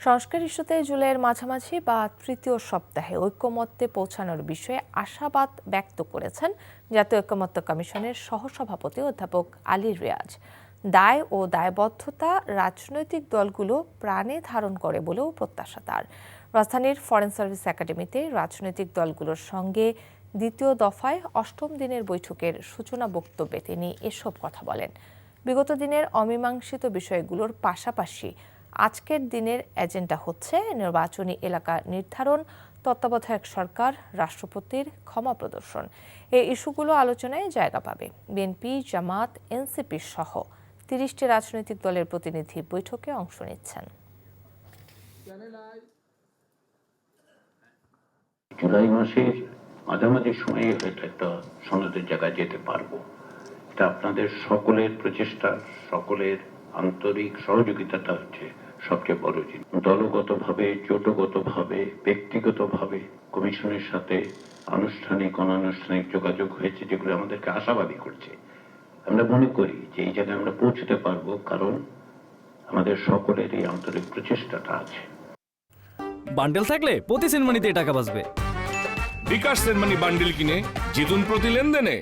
সংস্কার ইস্যুতে জুলাইয়ের মাঝামাঝি বা তৃতীয় সপ্তাহে ঐকমত্যে পৌঁছানোর বিষয়ে আশাবাদ ব্যক্ত করেছেন জাতীয় ঐকমত্য কমিশনের সহসভাপতি অধ্যাপক আলী রিয়াজ। দায় ও দায়বদ্ধতা রাজনৈতিক দলগুলো প্রাণে ধারণ করে বলেও প্রত্যাশা তার। রাজধানীর ফরেন সার্ভিস একাডেমিতে রাজনৈতিক দলগুলোর সঙ্গে দ্বিতীয় দফায় অষ্টম দিনের বৈঠকের সূচনা বক্তব্যে তিনি এসব কথা বলেন। বিগত দিনের অমীমাংসিত বিষয়গুলোর পাশাপাশি আজকের দিনের এজেন্ডা হচ্ছে নির্বাচনী এলাকা নির্ধারণ, তত্ত্বাবধায়ক সরকার, রাষ্ট্রপতির ক্ষমা প্রদর্শন। এই ইস্যুগুলো আলোচনায় জায়গা পাবে। বিএনপি, জামাত, এনসিপি সহ ৩০টি রাজনৈতিক দলের প্রতিনিধি বৈঠকে অংশ নিচ্ছেন। জুলাই মাসের মাঝামাঝি সময়ে হয়তো একটা সনদের জায়গায় যেতে পারবো। এটা আপনাদের সকলের প্রচেষ্টা, সকলের আন্তরিক সহযোগিতাটা হচ্ছে সবচেয়ে বড় জিনিস। দলগতভাবে, জোটগতভাবে, ব্যক্তিগতভাবে কমিশনের সাথে আনুষ্ঠানিক অনানুষ্ঠানিক যোগাযোগ হয়েছে, যেগুলো আমাদেরকে আশাবাদী করছে। আমরা মনে করি যে এই জায়গায় আমরা পৌঁছতে পারবো, কারণ আমাদের সকলের এই আন্তরিক প্রচেষ্টাটা আছে। বান্ডেল থাকলে প্রতি সেনমানিতে টাকা বাঁচবে। বিকাশ সেনমানি বান্ডিল কিনে জিতুন প্রতি লেনদেনে।